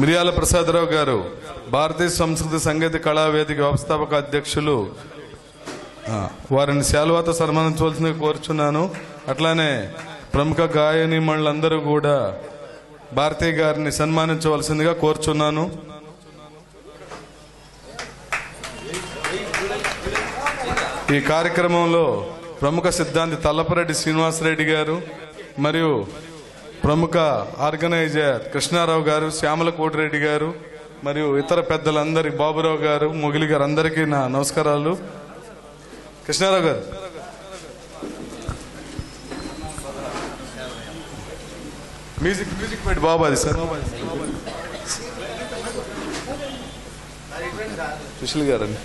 మిరియాల ప్రసాదరావు గారు భారతీయ సంస్కృతి సంగీత కళా వేదిక వ్యవస్థాపక అధ్యక్షులు, వారిని శాలువాతో సన్మానించవలసిందిగా కోరుచున్నాను. అట్లానే ప్రముఖ గాయనిమణులందరూ కూడా భారతీయ గారిని సన్మానించవలసిందిగా కోరుచున్నాను. ఈ కార్యక్రమంలో ప్రముఖ సిద్ధాంతి తల్లపరెడ్డి శ్రీనివాసరెడ్డి గారు మరియు ప్రముఖ ఆర్గనైజర్ కృష్ణారావు గారు, శ్యామల కోటిరెడ్డి గారు మరియు ఇతర పెద్దలందరి, బాబురావు గారు, మొగిలి గారు, అందరికీ నా నమస్కారాలు. కృష్ణారావు గారు, మ్యూజిక్ పెట్టి బాబు. అది సార్ సుశీల్ గారు అండి.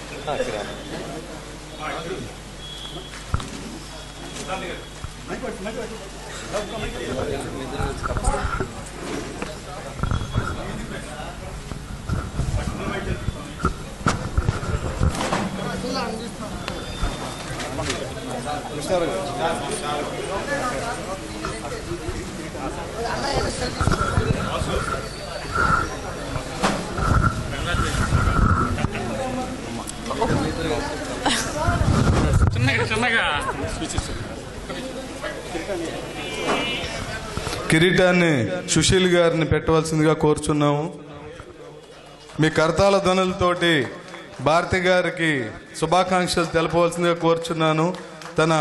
కిరీటాన్ని సుశీల్ గారిని పెట్టవలసిందిగా కోరుచున్నాము. మీ కరతాళ ధ్వనులతోటి భారతి గారికి శుభాకాంక్షలు తెలపవలసిందిగా కోరుచున్నాను. తన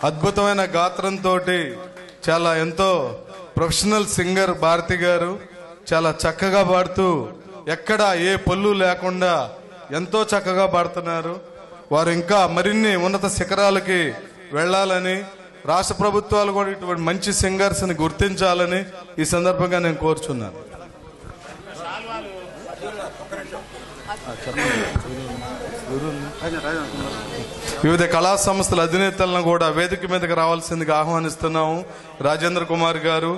అద్భుతమైన గాత్రంతో చాలా ఎంతో ప్రొఫెషనల్ సింగర్ భారతి గారు. చాలా చక్కగా పాడుతూ ఎక్కడ ఏ పొల్లు లేకుండా ఎంతో చక్కగా పాడుతున్నారు. వారు ఇంకా మరిన్ని ఉన్నత శిఖరాలకి వెళ్ళాలని, రాష్ట్ర ప్రభుత్వాలు కూడా ఇటువంటి మంచి సింగర్స్ ని గుర్తించాలని ఈ సందర్భంగా నేను కోరుచున్నాను. వివిధ కళా సంస్థల అధినేతలను కూడా వేదిక మీదకి రావాల్సిందిగా ఆహ్వానిస్తున్నాము. రాజేంద్ర కుమార్ గారు,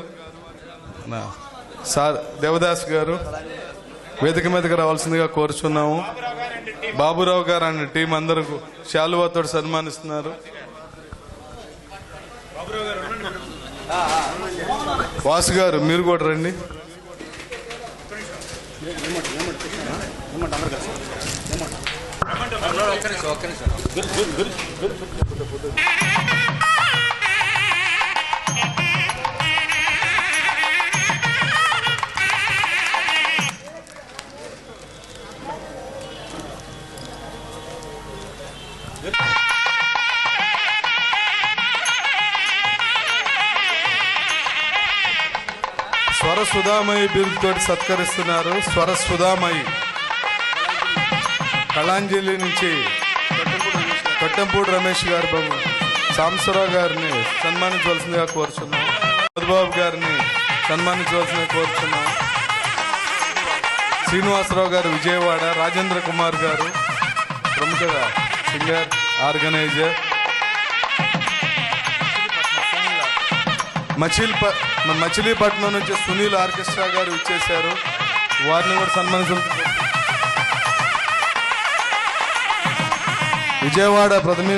దేవదాస్ గారు వేదిక మీదకి రావాల్సిందిగా కోరుచున్నాము. బాబురావు గారు అనే టీం అందరూ శాలువాతో సన్మానిస్తున్నారు. వాసు గారు మీరు కూడా రండి. స్వరసుధామయి బిరుదుతో సత్కరిస్తున్నారు. స్వరసుధామయి కళాంజలి నుంచి కట్టంపూడి రమేష్ గారు, సాంబశివరావు గారిని సన్మానించవలసిందిగా కోరుచున్నాం. మధుబాబు గారిని సన్మానించవలసిందిగా కోరుచున్నాం. శ్రీనివాసరావు గారు విజయవాడ, రాజేంద్ర కుమార్ గారు ప్రముఖ సింగర్, ఆర్గనైజర్. మచిలీపట్నం నుంచి సునీల్ ఆర్కెస్ట్రా గారు ఇచ్చేశారు. వారిని కూడా సన్మానించారు. విజయవాడ ప్రథమ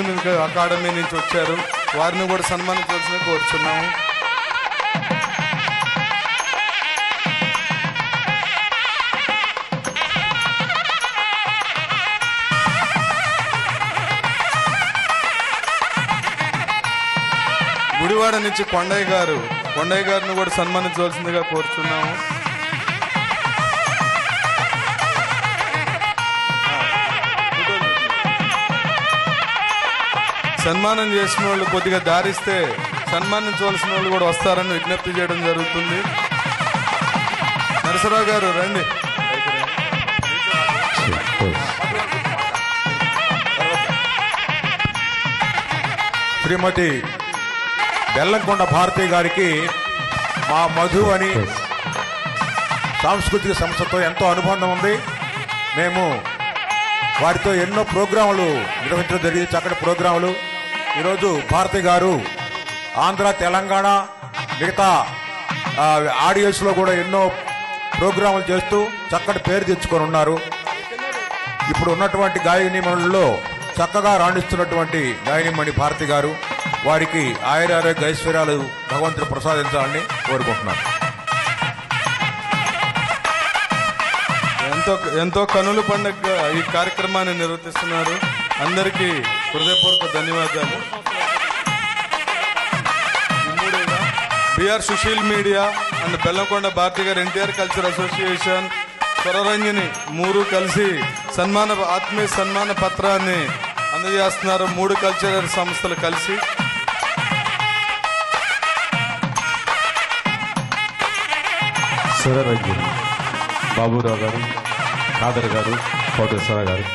అకాడమీ నుంచి వచ్చారు. వారిని కూడా సన్మానించవలసిందిగా కోరుచున్నాము. గుడివాడ నుంచి కొండయ్య గారిని కూడా సన్మానించవలసిందిగా కోరుచున్నాము. సన్మానం చేసిన వాళ్ళు కొద్దిగా దారిస్తే సన్మానించవలసిన వాళ్ళు కూడా వస్తారని విజ్ఞప్తి చేయడం జరుగుతుంది. నరసరావు గారు రండి. శ్రీమతి బెల్లంకొండ భారతి గారికి మా మధు అని సాంస్కృతిక సంస్థతో ఎంతో అనుబంధం ఉంది. మేము వారితో ఎన్నో ప్రోగ్రాములు నిర్వహించడం జరిగింది, చక్కటి ప్రోగ్రాములు. ఈరోజు భారతి గారు ఆంధ్ర, తెలంగాణ, మిగతా ఆడియోస్లో కూడా ఎన్నో ప్రోగ్రాములు చేస్తూ చక్కటి పేరు తెచ్చుకొని ఉన్నారు. ఇప్పుడు ఉన్నటువంటి గాయనిమణుల్లో చక్కగా రాణిస్తున్నటువంటి గాయనిమణి భారతి గారు. వారికి ఆయురారోగ్య ఐశ్వర్యాలు భగవంతుడు ప్రసాదించాలని కోరుకుంటున్నాను. ఎంతో కనుల పండుగ ఈ కార్యక్రమాన్ని నిర్వర్తిస్తున్నారు. అందరికీ హృదయపూర్వక ధన్యవాదాలు. BR Sushil media and Bellamkonda Bharathi గారు, ఎన్టీఆర్ కల్చర్ అసోసియేషన్, స్వరరంజని మూడు కలిసి ఆత్మీయ సన్మాన పత్రాన్ని అందజేస్తున్నారు. 3 కల్చరల్ సంస్థలు కలిసి. స్వరరంజని బాబురావు గారు, ఖాదర్ గారు, కోటేశ్వర గారు,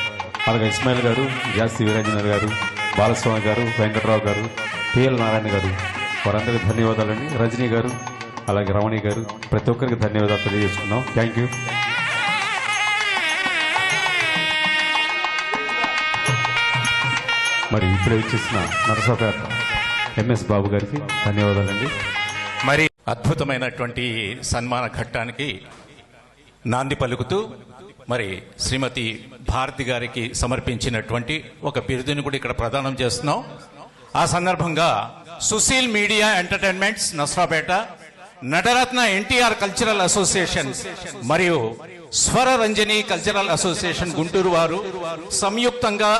అలాగే ఇస్మాయిల్ గారు, జాస్తి వీరాంజనేయులు గారు, బాలస్వామి గారు, వెంకటరావు గారు, పిఎల్ నారాయణ గారు, వారందరికీ ధన్యవాదాలండి. రజనీ గారు, అలాగే రమణి గారు, ప్రతి ఒక్కరికి ధన్యవాదాలు తెలియజేసుకున్నాం. Thank you. మరి ఇప్పుడే వచ్చేసిన నరసాపేట ఎంఎస్ బాబు గారికి ధన్యవాదాలండి. మరి అద్భుతమైనటువంటి సన్మాన ఘట్టానికి నాంది పలుకుతూ మరి శ్రీమతి భారతి గారికి సమర్పించినటువంటి ఒక బిరుదుని కూడా ఇక్కడ ప్రదానం చేస్తున్నాం. ఆ సందర్భంగా Sushil media entertainments Narasaraopet, Nataratna NTR cultural association మరియు స్వర రంజని కల్చరల్ అసోసియేషన్ గుంటూరు వారు సంయుక్తంగా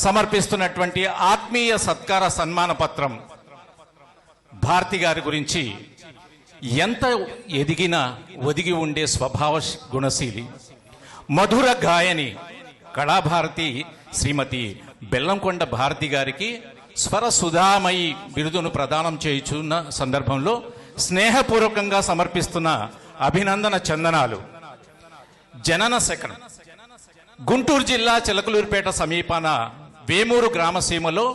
సమర్పిస్తున్నటువంటి ఆత్మీయ సత్కార సన్మాన పత్రం భారతి గారి గురించి ఎంత ఎదిగినా ఒదిగి ఉండే స్వభావ గుణశీలి, మధుర గాయని కళాభారతి శ్రీమతి బెల్లంకొండ భారతి గారికి స్వర సుధామయి బిరుదును ప్రదానం చేయుచున్న సందర్భంలో స్నేహపూర్వకంగా సమర్పిస్తున్న అభినందన చందనాలు. జనన శకనం. గుంటూరు జిల్లా చిలకలూరుపేట సమీపాన వేమూరు గ్రామసీమలో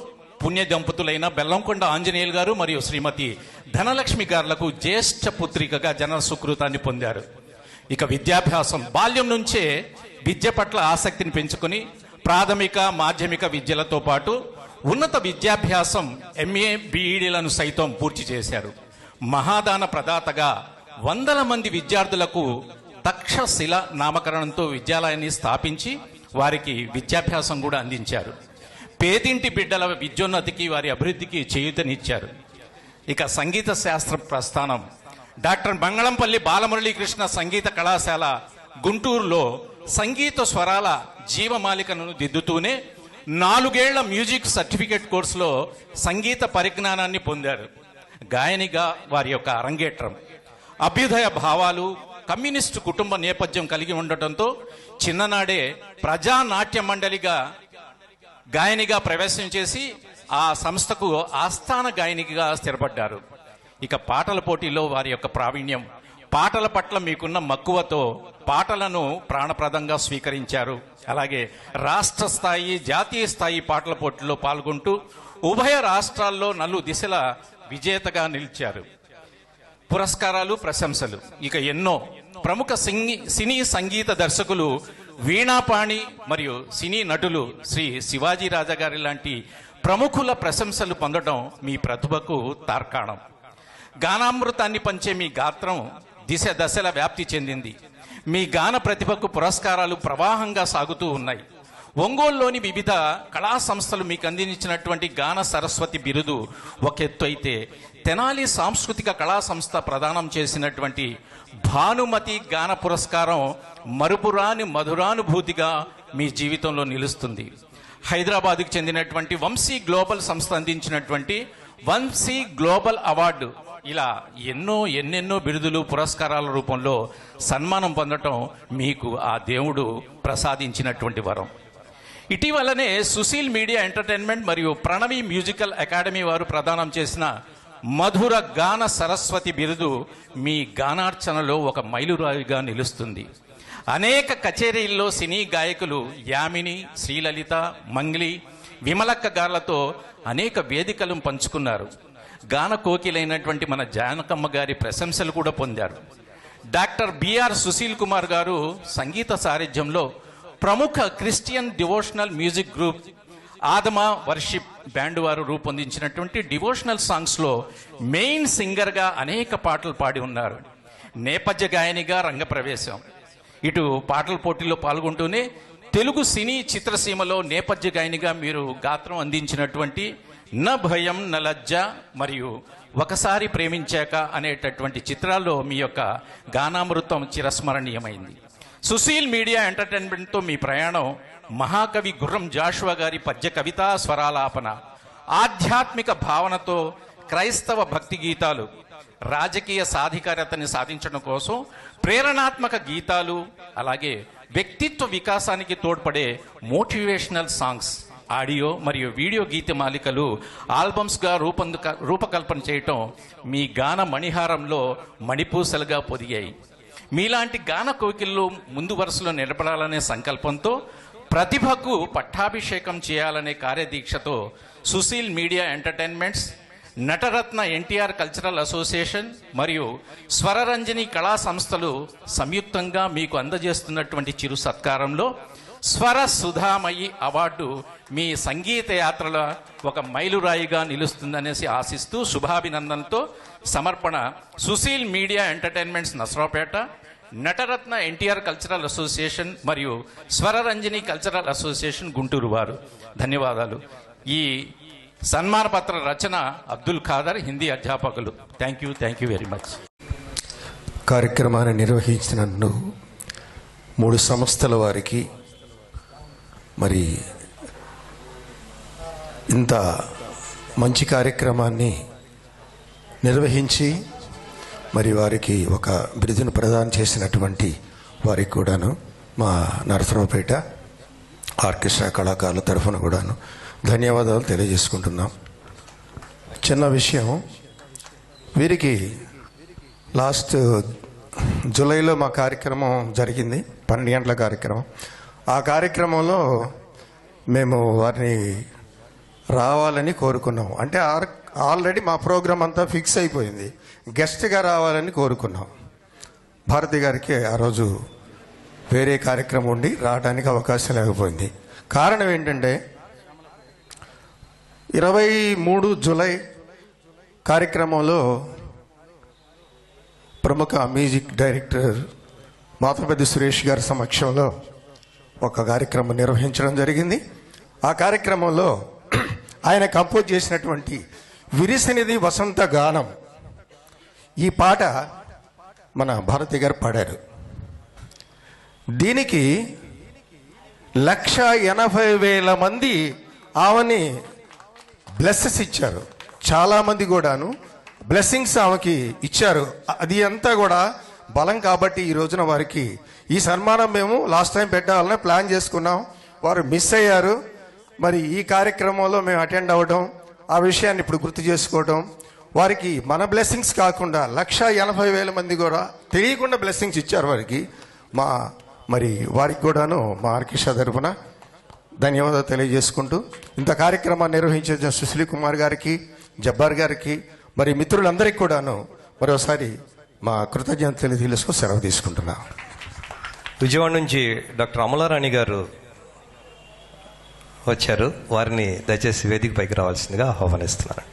పుణ్య దంపతులైన బెల్లంకొండ ఆంజనేయులు గారు మరియు శ్రీమతి ధనలక్ష్మి గారులకు జ్యేష్ఠ పుత్రికగా జన సుకృతాన్ని పొందారు. ఇక విద్యాభ్యాసం. బాల్యం నుంచే విద్య పట్ల ఆసక్తిని పెంచుకుని ప్రాథమిక మాధ్యమిక విద్యలతో పాటు ఉన్నత విద్యాభ్యాసం ఎంఏ బిఈడీలను సైతం పూర్తి చేశారు. మహాదాన ప్రదాతగా వందల మంది విద్యార్థులకు తక్షశిల నామకరణంతో విద్యాలయాన్ని స్థాపించి వారికి విద్యాభ్యాసం కూడా అందించారు. పేదింటి బిడ్డల విద్యోన్నతికి వారి అభివృద్ధికి చేయూతనిచ్చారు. ఇక సంగీత శాస్త్ర ప్రస్థానం. డాక్టర్ మంగళంపల్లి బాలమురళీకృష్ణ సంగీత కళాశాల గుంటూరులో సంగీత స్వరాల జీవమాలికను దిద్దుతూనే 4 ఏళ్ల మ్యూజిక్ సర్టిఫికేట్ కోర్సులో సంగీత పరిజ్ఞానాన్ని పొందారు. గాయనిగా వారి యొక్క అరంగేట్రం. అభ్యుదయ భావాలు, కమ్యూనిస్టు కుటుంబ నేపథ్యం కలిగి ఉండటంతో చిన్ననాడే ప్రజానాట్య మండలిగా గాయనిగా ప్రవేశం చేసి ఆ సంస్థకు ఆస్థాన గాయనిగా స్థిరపడ్డారు. ఇక పాటల పోటీలో వారి యొక్క ప్రావీణ్యం, పాటల పట్ల మీకున్న మక్కువతో పాటలను ప్రాణప్రదంగా స్వీకరించారు. అలాగే రాష్ట్ర స్థాయి, జాతీయ స్థాయి పాటల పోటీల్లో పాల్గొంటూ ఉభయ రాష్ట్రాల్లో 4 దిశల విజేతగా నిలిచారు. పురస్కారాలు, ప్రశంసలు ఇక ఎన్నో. ప్రముఖ సినీ సంగీత దర్శకులు వీణాపాణి మరియు సినీ నటులు శ్రీ శివాజీ రాజా గారి లాంటి ప్రముఖుల ప్రశంసలు పొందడం మీ ప్రతిభకు తార్కాణం. గానామృతాన్ని పంచే మీ గాత్రం దిశ దశల వ్యాప్తి చెందింది. మీ గాన ప్రతిభకు పురస్కారాలు ప్రవాహంగా సాగుతూ ఉన్నాయి. ఒంగోలులోని వివిధ కళా సంస్థలు మీకు అందించినటువంటి గాన సరస్వతి బిరుదు ఒక ఎత్తు అయితే, తెనాలి సాంస్కృతిక కళా సంస్థ ప్రదానం చేసినటువంటి భానుమతి గాన పురస్కారం మరుపురాని మధురానుభూతిగా మీ జీవితంలో నిలుస్తుంది. హైదరాబాద్కు చెందినటువంటి వంశీ గ్లోబల్ సంస్థ అందించినటువంటి వంశీ గ్లోబల్ అవార్డు, ఇలా ఎన్నెన్నో బిరుదులు, పురస్కారాల రూపంలో సన్మానం పొందటం మీకు ఆ దేవుడు ప్రసాదించినటువంటి వరం. ఇటీవలనే సుశీల్ మీడియా ఎంటర్టైన్మెంట్ మరియు ప్రణవి మ్యూజికల్ అకాడమీ వారు ప్రదానం చేసిన మధుర గాన సరస్వతి బిరుదు మీ గానార్చనలో ఒక మైలురాయిగా నిలుస్తుంది. అనేక కచేరీల్లో సినీ గాయకులు యామిని, శ్రీలలిత, మంగ్లీ, విమలక్క గార్లతో అనేక వేదికలను పంచుకున్నారు. గాన కోకిలైనటువంటి మన జానకమ్మ గారి ప్రశంసలు కూడా పొందారు. డాక్టర్ బిఆర్ సుశీల్ కుమార్ గారు సంగీత సారథ్యంలో ప్రముఖ Christian devotional music group Adama worship band వారు రూపొందించినటువంటి డివోషనల్ సాంగ్స్లో మెయిన్ సింగర్గా అనేక పాటలు పాడి ఉన్నారు. నేపథ్య గాయనిగా రంగప్రవేశం. ఇటు పాటల పోటీల్లో పాల్గొంటూనే తెలుగు సినీ చిత్రసీమలో నేపథ్య గాయనిగా మీరు గాత్రం అందించినటువంటి న భయం న లజ్జ మరియు ఒకసారి ప్రేమించాక అనేటటువంటి చిత్రాల్లో మీ యొక్క గానామృతం చిరస్మరణీయమైంది. సుశీల్ మీడియా ఎంటర్టైన్మెంట్తో మీ ప్రయాణం మహాకవి గుర్రం జాషువా గారి పద్య కవితా స్వరాలాపన, ఆధ్యాత్మిక భావనతో క్రైస్తవ భక్తి గీతాలు, రాజకీయ సాధికారతని సాధించడం కోసం ప్రేరణాత్మక గీతాలు, అలాగే వ్యక్తిత్వ వికాసానికి తోడ్పడే మోటివేషనల్ సాంగ్స్, ఆడియో మరియు వీడియో గీతమాలికలు ఆల్బమ్స్గా రూపకల్పన చేయటం మీ గాన మణిహారంలో మణిపూసలుగా పొదిగాయి. మీలాంటి గాన కోకిళ్ళు ముందు వరుసలో నిలబడాలనే సంకల్పంతో, ప్రతిభకు పట్టాభిషేకం చేయాలనే కార్యదీక్షతో Sushil media entertainments, Nataratna NTR cultural association మరియు స్వరరంజని కళా సంస్థలు సంయుక్తంగా మీకు అందజేస్తున్నటువంటి చిరు సత్కారంలో స్వర సుధామయి అవార్డు మీ సంగీత యాత్రల ఒక మైలురాయిగా నిలుస్తుందనేసి ఆశిస్తూ శుభాభినందనతో సమర్పణ Sushil media entertainments Narasaraopet, Nataratna NTR cultural association మరియు స్వరరంజని కల్చరల్ అసోసియేషన్ గుంటూరు వారు. ధన్యవాదాలు. ఈ సన్మాన పత్ర రచన అబ్దుల్ ఖాదర్, హిందీ అధ్యాపకులు. Thank you very much. కార్యక్రమాన్ని నిర్వహించినందుకు 3 సంస్థల వారికి, మరి ఇంత మంచి కార్యక్రమాన్ని నిర్వహించి మరి వారికి ఒక బిరుదును ప్రదానం చేసినటువంటి వారికి కూడాను మా నరసరావుపేట ఆర్కెస్ట్రా కళాకారుల తరఫున కూడాను ధన్యవాదాలు తెలియజేసుకుంటున్నాం. చిన్న విషయం, వీరికి లాస్ట్ జూలైలో మా కార్యక్రమం జరిగింది, 12 గంటల కార్యక్రమం. ఆ కార్యక్రమంలో మేము వారిని రావాలని కోరుకున్నాం. అంటే ఆల్రెడీ మా ప్రోగ్రాం అంతా ఫిక్స్ అయిపోయింది, గెస్ట్గా రావాలని కోరుకున్నాం. భారతి గారికి ఆ రోజు వేరే కార్యక్రమం ఉండి రావడానికి అవకాశం లేకపోయింది. కారణం ఏంటంటే 23 జూలై కార్యక్రమంలో ప్రముఖ మ్యూజిక్ డైరెక్టర్ మాతపల్లి సురేష్ గారి సమక్షంలో ఒక కార్యక్రమం నిర్వహించడం జరిగింది. ఆ కార్యక్రమంలో ఆయన కంపోజ్ చేసినటువంటి విరిసినిది వసంత గానం, ఈ పాట మన భారతి గారు పాడారు. దీనికి 1,80,000 మంది ఆమెని బ్లెస్సెస్ ఇచ్చారు. చాలామంది కూడాను బ్లెస్సింగ్స్ ఆమెకి ఇచ్చారు. అది అంతా కూడా బలం కాబట్టి ఈ రోజున వారికి ఈ సన్మానం మేము లాస్ట్ టైం పెట్టాలని ప్లాన్ చేసుకున్నాం. వారు మిస్ అయ్యారు. మరి ఈ కార్యక్రమంలో మేము అటెండ్ అవ్వడం, ఆ విషయాన్ని ఇప్పుడు గుర్తు చేసుకోవడం, వారికి మన బ్లెస్సింగ్స్ కాకుండా 1,80,000 మంది కూడా తెలియకుండా బ్లెస్సింగ్స్ ఇచ్చారు వారికి. మరి వారికి కూడాను మా ఆర్కెస్ట్రా తరఫున ధన్యవాదాలు తెలియజేసుకుంటూ, ఇంత కార్యక్రమాన్ని నిర్వహించిన సుశీల్ కుమార్ గారికి, జబ్బార్ గారికి, మరి మిత్రులందరికీ కూడాను మరోసారి మా కృతజ్ఞతలు తెలుసుకుని సెలవు తీసుకుంటున్నా. విజయవాడ నుంచి డాక్టర్ అమలారాణి గారు వచ్చారు. వారిని దయచేసి వేదిక పైకి రావాల్సిందిగా ఆహ్వానిస్తున్నాను.